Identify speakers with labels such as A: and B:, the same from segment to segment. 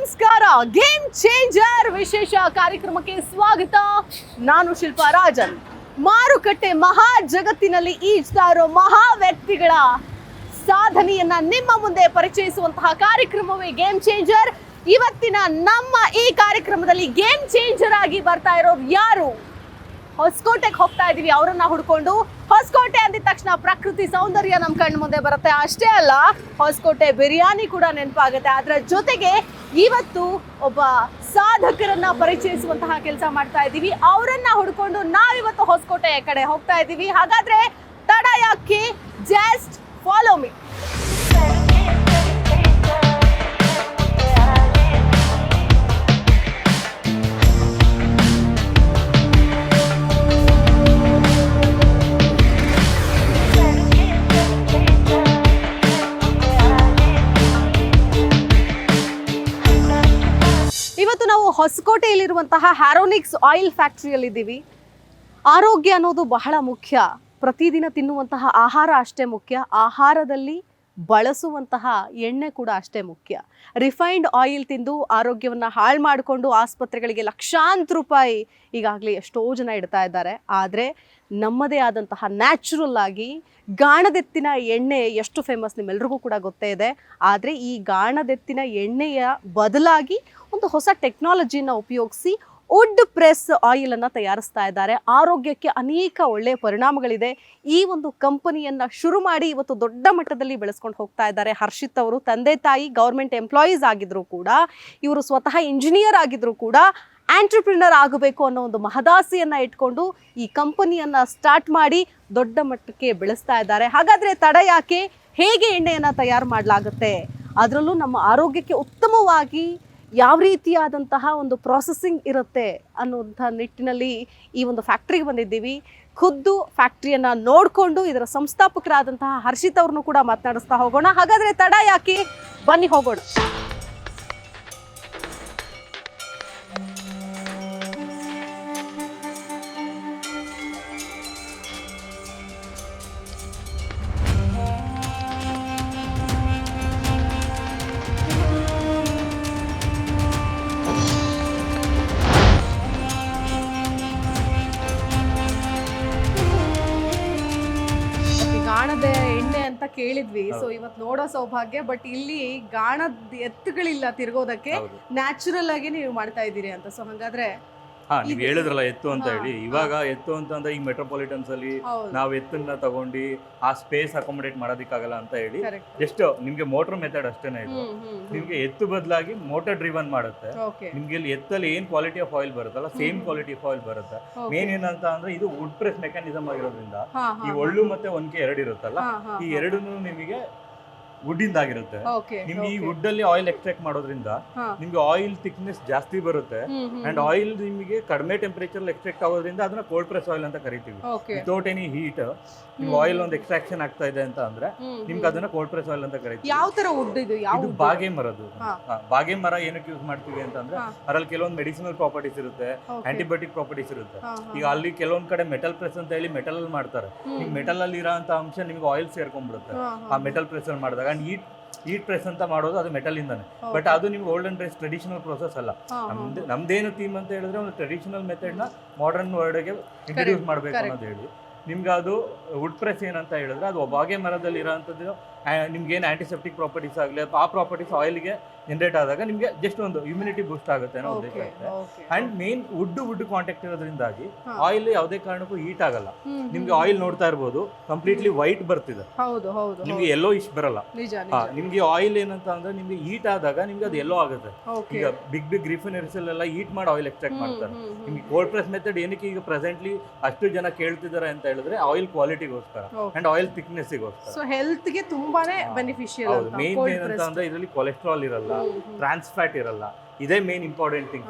A: ನಮಸ್ಕಾರ. Game changer ವಿಶೇಷ ಕಾರ್ಯಕ್ರಮಕ್ಕೆ ಸ್ವಾಗತ. ನಾನು ಶಿಲ್ಪಾ ರಾಜನ್. ಮಾರುಕಟ್ಟೆ ಮಹಾ ಜಗತ್ತಿನಲ್ಲಿ ಈಜ್ತಾ ಇರೋ ಮಹಾ ವ್ಯಕ್ತಿಗಳ ಸಾಧನೆಯನ್ನ ನಿಮ್ಮ ಮುಂದೆ ಪರಿಚಯಿಸುವಂತಹ ಕಾರ್ಯಕ್ರಮವೇ ಗೇಮ್ ಚೇಂಜರ್. ಇವತ್ತಿನ ನಮ್ಮ ಈ ಕಾರ್ಯಕ್ರಮದಲ್ಲಿ ಗೇಮ್ ಚೇಂಜರ್ ಆಗಿ ಬರ್ತಾ ಇರೋರು ಯಾರು? ಹೊಸಕೋಟೆಗೆ ಹೋಗ್ತಾ ಇದೀವಿ ಅವರನ್ನ ಹುಡ್ಕೊಂಡು. ಹೊಸಕೋಟೆ ಅಂದಿದ ತಕ್ಷಣ ಪ್ರಕೃತಿ ಸೌಂದರ್ಯ ನಮ್ಮ ಕಣ್ಣು ಮುಂದೆ ಬರುತ್ತೆ. ಅಷ್ಟೇ ಅಲ್ಲ, ಹೊಸಕೋಟೆ ಬಿರಿಯಾನಿ ಕೂಡ ನೆನಪಾಗುತ್ತೆ. ಅದರ ಜೊತೆಗೆ ಇವತ್ತು ಒಬ್ಬ ಸಾಧಕರನ್ನ ಪರಿಚಯಿಸುವಂತಹ ಕೆಲಸ ಮಾಡ್ತಾ ಇದ್ದೀವಿ. ಅವರನ್ನ ಹುಡ್ಕೊಂಡು ನಾವಿವತ್ತು ಹೊಸಕೋಟೆ ಕಡೆ ಹೋಗ್ತಾ ಇದ್ದೀವಿ. ಹಾಗಾದ್ರೆ ತಡ ಯಾಕೆ, ಜಸ್ಟ್ ಫಾಲೋ ಮೀ. ಇವತ್ತು ನಾವು ಹೊಸಕೋಟೆಯಲ್ಲಿರುವಂತಹ ಹ್ಯಾರೋನಿಕ್ಸ್ ಆಯಿಲ್ ಫ್ಯಾಕ್ಟ್ರಿಯಲ್ಲಿದ್ದೀವಿ. ಆರೋಗ್ಯ ಅನ್ನೋದು ಬಹಳ ಮುಖ್ಯ. ಪ್ರತಿದಿನ ತಿನ್ನುವಂತಹ ಆಹಾರ ಅಷ್ಟೇ ಮುಖ್ಯ, ಆಹಾರದಲ್ಲಿ ಬಳಸುವಂತಹ ಎಣ್ಣೆ ಕೂಡ ಅಷ್ಟೇ ಮುಖ್ಯ. ರಿಫೈನ್ಡ್ ಆಯಿಲ್ ತಿಂದು ಆರೋಗ್ಯವನ್ನು ಹಾಳು ಮಾಡಿಕೊಂಡು ಆಸ್ಪತ್ರೆಗಳಿಗೆ ಲಕ್ಷಾಂತರ ರೂಪಾಯಿ ಈಗಾಗಲೇ ಎಷ್ಟೋ ಜನ ಇಡ್ತಾ ಇದ್ದಾರೆ. ಆದರೆ ನಮ್ಮದೇ ಆದಂತಹ ನ್ಯಾಚುರಲ್ ಆಗಿ ಗಾಣದೆತ್ತಿನ ಎಣ್ಣೆ ಎಷ್ಟು ಫೇಮಸ್ ನಿಮ್ಮೆಲ್ರಿಗೂ ಕೂಡ ಗೊತ್ತೇ ಇದೆ. ಆದರೆ ಈ ಗಾಣದೆತ್ತಿನ ಎಣ್ಣೆಯ ಬದಲಾಗಿ ಒಂದು ಹೊಸ ಟೆಕ್ನಾಲಜಿಯನ್ನು ಉಪಯೋಗಿಸಿ ವುಡ್ ಪ್ರೆಸ್ ಆಯಿಲನ್ನು ತಯಾರಿಸ್ತಾ ಇದ್ದಾರೆ. ಆರೋಗ್ಯಕ್ಕೆ ಅನೇಕ ಒಳ್ಳೆಯ ಪರಿಣಾಮಗಳಿದೆ. ಈ ಒಂದು ಕಂಪನಿಯನ್ನು ಶುರು ಮಾಡಿ ಇವತ್ತು ದೊಡ್ಡ ಮಟ್ಟದಲ್ಲಿ ಬೆಳೆಸ್ಕೊಂಡು ಹೋಗ್ತಾ ಇದ್ದಾರೆ. ಹರ್ಷಿತ್ ಅವರು ತಂದೆ ತಾಯಿ ಗೌರ್ಮೆಂಟ್ ಎಂಪ್ಲಾಯೀಸ್ ಆಗಿದ್ರು ಕೂಡ, ಇವರು ಸ್ವತಃ ಇಂಜಿನಿಯರ್ ಆಗಿದ್ರು ಕೂಡ ಆಂಟ್ರಪ್ರಿನರ್ ಆಗಬೇಕು ಅನ್ನೋ ಒಂದು ಮಹದಾಸೆಯನ್ನು ಇಟ್ಕೊಂಡು ಈ ಕಂಪನಿಯನ್ನು ಸ್ಟಾರ್ಟ್ ಮಾಡಿ ದೊಡ್ಡ ಮಟ್ಟಕ್ಕೆ ಬೆಳೆಸ್ತಾ ಇದ್ದಾರೆ. ಹಾಗಾದರೆ ತಡ ಯಾಕೆ, ಹೇಗೆ ಎಣ್ಣೆಯನ್ನು ತಯಾರು ಮಾಡಲಾಗುತ್ತೆ, ಅದರಲ್ಲೂ ನಮ್ಮ ಆರೋಗ್ಯಕ್ಕೆ ಉತ್ತಮವಾಗಿ ಯಾವ ರೀತಿಯಾದಂತಹ ಒಂದು ಪ್ರಾಸೆಸಿಂಗ್ ಇರುತ್ತೆ ಅನ್ನುವಂಥ ನಿಟ್ಟಿನಲ್ಲಿ ಈ ಒಂದು ಫ್ಯಾಕ್ಟ್ರಿಗೆ ಬಂದಿದ್ದೀವಿ. ಖುದ್ದು ಫ್ಯಾಕ್ಟ್ರಿಯನ್ನು ನೋಡಿಕೊಂಡು ಇದರ ಸಂಸ್ಥಾಪಕರಾದಂತಹ ಹರ್ಷಿತ್ ಅವ್ರನ್ನೂ ಕೂಡ ಮಾತನಾಡಿಸ್ತಾ ಹೋಗೋಣ. ಹಾಗಾದರೆ ತಡ ಯಾಕೆ, ಬನ್ನಿ ಹೋಗೋಣ. ಗಾಣದ ಎಣ್ಣೆ ಅಂತ ಕೇಳಿದ್ವಿ, ಸೊ ಇವತ್ತು ನೋಡೋ ಸೌಭಾಗ್ಯ. ಬಟ್ ಇಲ್ಲಿ ಗಾಣದ ಎತ್ತುಗಳಿಲ್ಲ ತಿರ್ಗೋದಕ್ಕೆ, ನ್ಯಾಚುರಲ್ ಆಗಿ ನೀವು ಮಾಡ್ತಾ ಇದ್ದೀರಿ ಅಂತ. ಸೊ ಹಾಗಾದ್ರೆ
B: ನೀವ್ ಹೇಳಿದ್ರಲ್ಲ ಎತ್ತು ಅಂತ ಹೇಳಿ, ಇವಾಗ ಎತ್ತು ಅಂತಂದ್ರೆ ಈ ಮೆಟ್ರೋಪಾಲಿಟನ್ಸ್ ಅಲ್ಲಿ ನಾವ್ ಎತ್ತನ್ನ ತಗೊಂಡು ಆ ಸ್ಪೇಸ್ ಅಕೊಮಡೇಟ್ ಮಾಡೋದಕ್ಕಾಗಲ್ಲ ಅಂತ ಹೇಳಿ ಜಸ್ಟ್ ನಿಮ್ಗೆ ಮೋಟರ್ ಮೆಥಡ್ ಅಷ್ಟೇನೆ ಇದು. ನಿಮ್ಗೆ ಎತ್ತು ಬದಲಾಗಿ ಮೋಟರ್ ಡ್ರಿವನ್ ಮಾಡುತ್ತೆ. ನಿಮ್ಗೆ ಇಲ್ಲಿ ಎತ್ತಲ್ಲಿ ಏನ್ ಕ್ವಾಲಿಟಿ ಆಫ್ ಆಯಿಲ್ ಬರುತ್ತಲ್ಲ, ಸೇಮ್ ಕ್ವಾಲಿಟಿ ಆಫ್ ಆಯಿಲ್ ಬರುತ್ತೆ. ಮೇನ್ ಏನಂತ ಅಂದ್ರೆ ಇದು ವುಡ್ ಪ್ರೆಸ್ ಮೆಕ್ಯಾನಿಸಮ್ ಆಗಿರೋದ್ರಿಂದ ಈ ಒಳ್ಳು ಮತ್ತೆ ಒನ್ಕೆ ಎರಡು ಇರುತ್ತಲ್ಲ, ಈ ಎರಡು ನಿಮಗೆ ವುಡ್ ಇಂದ ಆಗಿರುತ್ತೆ. ನಿಮ್ಗೆ ಈ ವುಡ್ ಅಲ್ಲಿ ಆಯಿಲ್ ಎಕ್ಸ್ಟ್ರಾಕ್ಟ್ ಮಾಡೋದ್ರಿಂದ ನಿಮ್ಗೆ ಆಯಿಲ್ ಥಿಕ್ನೆಸ್ ಜಾಸ್ತಿ ಬರುತ್ತೆ. ಅಂಡ್ ಆಯಿಲ್ ನಿಮಗೆ ಕಡಿಮೆ ಟೆಂಪರೇಚರ್ ಎಕ್ಸ್ಟ್ರಾಕ್ಟ್ ಆಗೋದ್ರಿಂದ ಅದನ್ನ ಕೋಲ್ಡ್ ಪ್ರೆಸ್ ಆಯಿಲ್ ಅಂತ ಕರಿತೀವಿ. ವಿತೌಟ್ ಎನಿ ಹೀಟ್ ನಿಮ್ಗೆ ಆಯಿಲ್ ಒಂದು ಎಕ್ಸ್ಟ್ರಾಕ್ಷನ್ ಆಗ್ತಾ ಇದೆ ಅಂತ ಅಂದ್ರೆ ನಿಮ್ಗೆ ಅದನ್ನ ಕೋಲ್ಡ್ ಪ್ರೆಸ್ ಆಯಿಲ್ ಅಂತ ಕರಿತೀವಿ.
A: ಯಾವ ತರ ವುಡ್ ಇದು?
B: ಇದು ಬಾಗೆ ಮರದ್ದು. ಬಾಗೆ ಮರ ಏನಕ್ಕೆ ಯೂಸ್ ಮಾಡ್ತೀವಿ ಅಂತಂದ್ರೆ ಅದ್ರಲ್ಲಿ ಕೆಲವೊಂದು ಮೆಡಿಸಿನಲ್ ಪ್ರಾಪರ್ಟೀಸ್ ಇರುತ್ತೆ, ಆಂಟಿಬಯೋಟಿಕ್ ಪ್ರಾಪರ್ಟೀಸ್ ಇರುತ್ತೆ. ಈಗ ಅಲ್ಲಿ ಕೆಲವೊಂದ್ ಕಡೆ ಮೆಟಲ್ ಪ್ರೆಸ್ ಅಂತ ಹೇಳಿ ಮೆಟಲ್ ಅಲ್ಲಿ ಮಾಡ್ತಾರೆ. ನಿಮ್ಗೆ ಮೆಟಲ್ ಅಲ್ಲಿ ಇರೋ ಅಂಶ ನಿಮ್ಗೆ ಆಯಿಲ್ ಸೇರ್ಕೊಂಡ್ಬಿಡುತ್ತೆ ಆ ಮೆಟಲ್ ಪ್ರೆಸ್ ಅಲ್ಲಿ ಮಾಡಿದಾಗ. ಅಂಡ್ ಹೀಟ್ ಪ್ರೆಸ್ ಅಂತ ಮಾಡೋದು ಅದು ಮೆಟಲ್ ಇಂದಾನೆ. ಬಟ್ ಅದು ನಿಮ್ಗೆ ಓಲ್ಡನ್ ಡೇಸ್ ಟ್ರೆಡಿಷನಲ್ ಪ್ರೋಸೆಸ್ ಅಲ್ಲ. ನಮ್ದೇನು ಥೀಮ್ ಅಂತ ಹೇಳಿದ್ರೆ ಒಂದು ಟ್ರೆಡಿಷನಲ್ ಮೆಥಡ್ ನ ಮಾಡರ್ನ್ ವರ್ಡ್ಗೆ ಇಂಟ್ರೊಡ್ಯೂಸ್ ಮಾಡ್ಬೇಕು ಅನ್ನೋದು ಹೇಳಿ. ನಿಮ್ಗೆ ಅದು ವುಡ್ ಪ್ರೆಸ್ ಏನಂತ ಹೇಳಿದ್ರೆ ಅದು ಬಾಗೆ ಮರದಲ್ಲಿ ಇರೋಂಥದ್ದು. ನಿಮ್ಗೆ ಏನು ಆಂಟಿಸೆಪ್ಟಿಕ್ ಪ್ರಾಪರ್ಟೀಸ್ ಆಗಲಿ ಆ ಪ್ರಾಪರ್ಟೀಸ್ ಆಯಿಲ್ಗೆ ಜನರೇಟ್ ಆದಾಗ ನಿಮ್ಗೆ ಜಸ್ಟ್ ಒಂದು ಇಮ್ಯುನಿಟಿ ಬೂಸ್ಟ್ ಆಗುತ್ತೆ ಅನ್ನೋ ಉದ್ದೇಶ ಇರುತ್ತೆ. ಅಂಡ್ ಮೇನ್ ವುಡ್ ಕಾಂಟ್ಯಾಕ್ಟ್ ಇರೋದ್ರಿಂದಾಗಿ ಆಯಿಲ್ ಯಾವುದೇ ಕಾರಣಕ್ಕೂ ಹೀಟ್ ಆಗಲ್ಲ. ನಿಮ್ಗೆ ಆಯಿಲ್ ನೋಡ್ತಾ ಇರ್ಬೋದು, ಕಂಪ್ಲೀಟ್ಲಿ ವೈಟ್ ಬರ್ತಿದೆ, ನಿಮ್ಗೆ ಎಲ್ಲೋ ಇಶ್ ಬರಲ್ಲ. ನಿಮ್ಗೆ ಆಯಿಲ್ ಏನಂತ ಅಂದ್ರೆ ನಿಮ್ಗೆ ಹೀಟ್ ಆದಾಗ ನಿಮ್ಗೆ ಅದು ಎಲ್ಲೋ ಆಗುತ್ತೆ. ಈಗ ಬಿಗ್ ರಿಫೈನರೀಸ್ ಎಲ್ಲ ಹೀಟ್ ಮಾಡಿ ಆಯಿಲ್ ಎಕ್ಸ್ಟ್ರಾಕ್ಟ್ ಮಾಡ್ತಾರೆ. ನಿಮ್ಗೆ ಕೋಲ್ಡ್ ಪ್ರೆಸ್ ಮೆಥಡ್ ಏನಕ್ಕೆ ಈಗ ಪ್ರೆಸೆಂಟ್ಲಿ ಅಷ್ಟು ಜನ ಕೇಳ್ತಿದ್ದಾರೆ ಅಂತ ಹೇಳಿದ್ರೆ ಆಯಿಲ್ ಕ್ವಾಲಿಟಿಗೋಸ್ಕರ ಅಂಡ್ ಆಯಿಲ್ ಥಿಕ್ನೆಸ್ಸಿಗೋಸ್ಕರ.
A: ಸೊ ಹೆಲ್ತ್ ಗೆ ತುಂಬಾನೇ ಬೆನಿಫಿಷಿಯಲ್.
B: ಮೇನ್ ಏನಂತ ಅಂದ್ರೆ ಇದರಲ್ಲಿ ಕೊಲೆಸ್ಟ್ರಾಲ್ ಇರಲ್ಲ, ಟ್ರಾನ್ಸ್ ಫ್ಯಾಟ್ ಇರಲ್ಲ. ಇದೇ ಮೇನ್ ಇಂಪಾರ್ಟೆಂಟ್ ಥಿಂಗ್.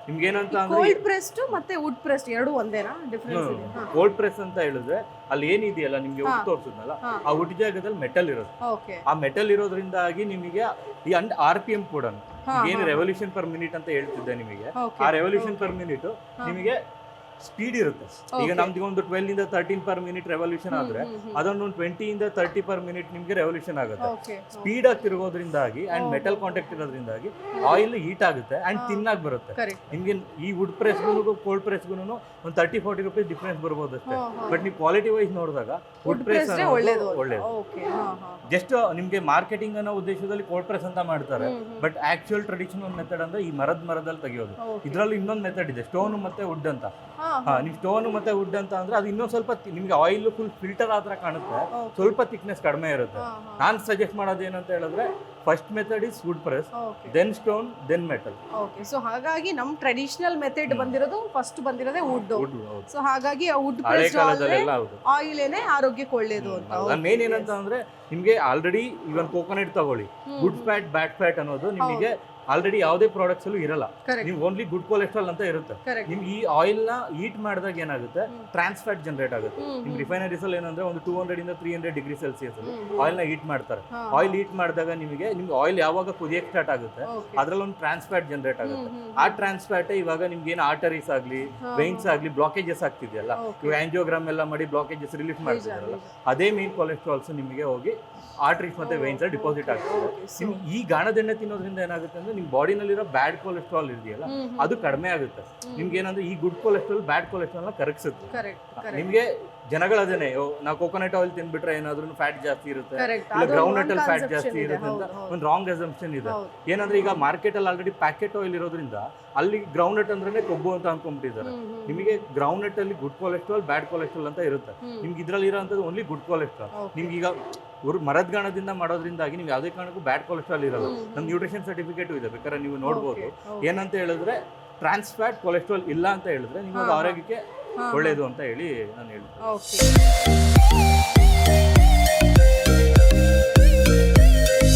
B: ನಿಮ್ಗೆ ಏನಂತ ಅಂದ್ರೆ
A: ಕೋಲ್ಡ್ ಪ್ರೆಸ್ಡ್ ಮತ್ತೆ ವುಡ್ ಪ್ರೆಸ್ಡ್ ಎರಡು ಒಂದೇನಾ ಡಿಫರೆನ್ಸ್ ಇದೆ?
B: ಕೋಲ್ಡ್ ಪ್ರೆಸ್ ಅಂತ ಹೇಳಿದ್ರೆ ಅಲ್ಲಿ ಏನಿದೆಯಲ್ಲ ನಿಮ್ಗೆ ವುಡ್ ತೋರಿಸಿದ್ನಲ್ಲ, ಆ ವುಡ್ ಜಾಗದಲ್ಲಿ ಮೆಟಲ್ ಇರುತ್ತೆ. ಆ ಮೆಟಲ್ ಇರೋದ್ರಿಂದಾಗಿ ನಿಮಗೆ ಈ ಅಂಡ್ RPM ಕೂಡ ಏನು ರೆವಲ್ಯೂಷನ್ ಪರ್ ಮಿನಿಟ್ ಅಂತ ಹೇಳ್ತಿದ್ದೆ ನಿಮಗೆ, ಆ ರೆವಲ್ಯೂಷನ್ ಪರ್ ಮಿನಿಟ್ ನಿಮಗೆ ಸ್ಪೀಡ್ ಇರುತ್ತೆ. ಈಗ ನಮ್ದು ಒಂದು 12 ಇಂದ 13 per minute ರೆವಲ್ಯೂಷನ್ ಆದ್ರೆ ಅದೊಂದು 20 ಇಂದ 30 per minute ನಿಮ್ಗೆ ರೆವಲ್ಯೂಷನ್ ಆಗುತ್ತೆ. ಸ್ಪೀಡ್ ಆಗಿ ತಿರುಗೋದ್ರಿಂದಾಗಿ ಅಂಡ್ ಮೆಟಲ್ ಕಾಂಟ್ಯಾಕ್ಟ್ ಇರೋದ್ರಿಂದಾಗಿ ಆಯಿಲ್ ಹೀಟ್ ಆಗುತ್ತೆ ಅಂಡ್ ತಿನ್ನಾಗಿ ಬರುತ್ತೆ. ನಿಮ್ಗೆ ಈ ವುಡ್ ಪ್ರೆಸ್ಗೂ ಕೋಲ್ಡ್ ಪ್ರೆಸ್ಗೂ ಒಂದು 30-40 ರೂಪೀಸ್ ಡಿಫ್ರೆನ್ಸ್ ಬರ್ಬೋದು ಅಷ್ಟೇ. ಬಟ್ ನೀವು ಕ್ವಾಲಿಟಿ ವೈಸ್ ನೋಡಿದಾಗ ವುಡ್ ಪ್ರೆಸ್ ಒಳ್ಳೇದು. ಜಸ್ಟ್ ನಿಮ್ಗೆ ಮಾರ್ಕೆಟಿಂಗ್ ಅನ್ನೋ ಉದ್ದೇಶದಲ್ಲಿ ಕೋಲ್ಡ್ ಪ್ರೆಸ್ ಅಂತ ಮಾಡ್ತಾರೆ. ಬಟ್ ಆಕ್ಚುಯಲ್ ಟ್ರೆಡಿಷನಲ್ ಮೆಥಡ್ ಅಂದ್ರೆ ಈ ಮರದಲ್ಲಿ ತೆಗಿಯೋದು. ಇದ್ರಲ್ಲಿ ಇನ್ನೊಂದು ಮೆಥಡ್ ಇದೆ, ಸ್ಟೋನ್ ಮತ್ತೆ ವುಡ್ ಅಂತ. ನೀವು ಸ್ಟೋನ್ ಮತ್ತೆ ವುಡ್ ಅಂತ ಅಂದ್ರೆ ಅದು ಇನ್ನೊಂದು ಸ್ವಲ್ಪ ನಿಮ್ಗೆ ಆಯಿಲ್ ಫುಲ್ ಫಿಲ್ಟರ್ ಆತರ ಕಾಣುತ್ತೆ, ಸ್ವಲ್ಪ ಥಿಕ್ನೆಸ್ ಕಡಿಮೆ ಇರುತ್ತೆ. ನಾನು ಸಜೆಸ್ಟ್ ಮಾಡೋದು ಏನಂತ ಹೇಳಿದ್ರೆ first method is wood press, then stone, then metal.
A: So ಹಾಗಾಗಿ ನಮ್ ಟ್ರೆಡಿಷನಲ್ ಮೆಥಡ್ ಬಂದಿರೋದು ಫಸ್ಟ್ ಬಂದಿರೋದೇ ವುಡ್. ಸೊ ಹಾಗಾಗಿ ವುಡ್ ಪ್ರೆಸ್ ಆಯಿಲ್ ಏನೇ ಆರೋಗ್ಯಕ್ಕೆ ಒಳ್ಳೇದು ಅಂತ.
B: ಮೇನ್ ಏನಂತ ಅಂದ್ರೆ ನಿಮ್ಗೆ ಆಲ್ರೆಡಿ ಇವನ್ ಕೋಕೋನಟ್ ತಗೊಳ್ಳಿ, ಗುಡ್ ಫ್ಯಾಟ್ ಬ್ಯಾಡ್ ಫ್ಯಾಟ್ ಅನ್ನೋದು ನಿಮಗೆ ಆಲ್ರೆಡಿ ಯಾವುದೇ ಪ್ರಾಡಕ್ಟ್ಸ್ ಅಲ್ಲೂ ಇರಲ್ಲ. ನೀವು ಓನ್ಲಿ ಗುಡ್ ಕೊಲೆಸ್ಟ್ರಾಲ್ ಅಂತ ಇರುತ್ತೆ. ನಿಮ್ಗೆ ಈ ಆಯಿಲ್ ನ ಹೀಟ್ ಮಾಡಿದಾಗ ಏನಾಗುತ್ತೆ, ಟ್ರಾನ್ಸ್ ಫ್ಯಾಟ್ ಜನರೇಟ್ ಆಗುತ್ತೆ. ನಿಮ್ ರಿಫೈನರೀಸ್ ಅಲ್ಲಿ ಏನಂದ್ರೆ ಒಂದು 200 ಇಂದ 300 ಡಿಗ್ರಿ ಸೆಲ್ಸಿಯಸ್ ಅಲ್ಲಿ ಆಯಿಲ್ ನ ಹೀಟ್ ಮಾಡ್ತಾರೆ. ಆಯಿಲ್ ಹೀಟ್ ಮಾಡಿದಾಗ ನಿಮ್ಗೆ ಆಯಿಲ್ ಯಾವಾಗ ಕುದಿಯಕ್ಕೆ ಸ್ಟಾರ್ಟ್ ಆಗುತ್ತೆ ಅದ್ರಲ್ಲಿ ಒಂದು ಟ್ರಾನ್ಸ್ ಫ್ಯಾಟ್ ಜನರೇಟ್ ಆಗುತ್ತೆ. ಆ ಟ್ರಾನ್ಸ್ ಫ್ಯಾಟ್ ಇವಾಗ ನಿಮ್ಗೆ ಏನು ಆರ್ಟರೀಸ್ ಆಗ್ಲಿ ವೆಯಿನ್ಸ್ ಆಗ್ಲಿ ಬ್ಲಾಕೇಜಸ್ ಆಗ್ತಿದೆಯಲ್ಲ, ಇವಾಗ ಆಂಜಿಯೋಗ್ರಾಮ್ ಎಲ್ಲ ಮಾಡಿ ಬ್ಲಾಕೇಜಸ್ ರಿಲೀಫ್ ಮಾಡ್ತಿದಾರಲ್ಲ, ಅದೇ ಮೇನ್ ಕೊಲೆಸ್ಟ್ರಾಲ್ಸ್ ನಿಮಗೆ ಹೋಗಿ ಆರ್ಟರೀಸ್ ಮತ್ತೆ ವೆಯಿನ್ಸ್ ಅಲ್ಲಿ ಡಿಪಾಸಿಟ್ ಆಗ್ತದೆ. ನಿಮ್ಗೆ ಈ ಗಾಣದೆಣ್ಣೆ ತಿನ್ನೋದ್ರಿಂದ ಏನಾಗುತ್ತೆ ಅಂದ್ರೆ ನಿಮ್ ಬಾಡಿನಲ್ಲಿರೋ ಬ್ಯಾಡ್ ಕೊಲೆಸ್ಟ್ರಾಲ್ ಇದೆಯಲ್ಲ ಅದು ಕಡಿಮೆ ಆಗುತ್ತೆ. ನಿಮ್ಗೆ ಏನಂದ್ರೆ ಈ ಗುಡ್ ಕೊಲೆಸ್ಟ್ರಾಲ್ ಬ್ಯಾಡ್ ಕೊಲೆಸ್ಟ್ರಾಲ್ ನ ಕರಗಿಸುತ್ತೆ. ನಿಮ್ಗೆ ಜನಗಳದೇನೆ ನಾವು ಕೋಕೋನಟ್ ಆಯಿಲ್ ತಿನ್ಬಿಟ್ರೆ ಏನಾದ್ರೂ ಫ್ಯಾಟ್ ಜಾಸ್ತಿ ಇರುತ್ತೆ, ಇಲ್ಲ ಗ್ರೌಂಡ್ ನಟ್ ಅಲ್ಲಿ ಫ್ಯಾಟ್ ಜಾಸ್ತಿ ಇರುತ್ತೆ ಅಂತ ಒಂದು ರಾಂಗ್ ಅಸಂಪ್ಷನ್ ಇದೆ. ಏನಂದ್ರೆ ಈಗ ಮಾರ್ಕೆಟ್ ಅಲ್ಲಿ ಆಲ್ರೆಡಿ ಪ್ಯಾಕೆಟ್ ಆಯಿಲ್ ಇರೋದ್ರಿಂದ ಅಲ್ಲಿ ಗ್ರೌಂಡ್ ನಟ್ ಅಂದ್ರೆ ಕೊಬ್ಬು ಅಂತ ಅನ್ಕೊಂಡ್ಬಿಟ್ಟಿದ್ದಾರೆ. ನಿಮಗೆ ಗ್ರೌಂಡ್ ನಟ್ ಅಲ್ಲಿ ಗುಡ್ ಕೊಲೆಸ್ಟ್ರಾಲ್ ಬ್ಯಾಡ್ ಕೊಲೆಸ್ಟ್ರಾಲ್ ಅಂತ ಇರುತ್ತೆ. ನಿಮ್ಗೆ ಇದ್ರಲ್ಲಿ ಇರೋಂಥದ್ದು ಓನ್ಲಿ ಗುಡ್ ಕೊಲೆಸ್ಟ್ರಾಲ್. ನಿಮ್ಗೆ ಈಗ ಮರದ ಗಾಣದಿಂದ ಮಾಡೋದ್ರಿಂದಾಗಿ ನೀವು ಯಾವುದೇ ಕಾರಣಕ್ಕೂ ಬ್ಯಾಡ್ ಕೊಲೆಸ್ಟ್ರಾಲ್ ಇರಲ್ಲ. ನಮ್ಮ ನ್ಯೂಟ್ರಿಷನ್ ಸರ್ಟಿಫಿಕೇಟ್ ಇದೆ, ಬೇಕಾದ್ರೆ ನೀವು ನೋಡ್ಬೋದು. ಏನಂತ ಹೇಳಿದ್ರೆ ಟ್ರಾನ್ಸ್ ಫ್ಯಾಟ್ ಕೊಲೆಸ್ಟ್ರಾಲ್ ಇಲ್ಲ ಅಂತ ಹೇಳಿದ್ರೆ ನಿಮಗೆ ಆರೋಗ್ಯಕ್ಕೆ ಒಳ್ಳೇದು ಅಂತ ಹೇಳಿ ನಾನು ಹೇಳ್ತೀನಿ.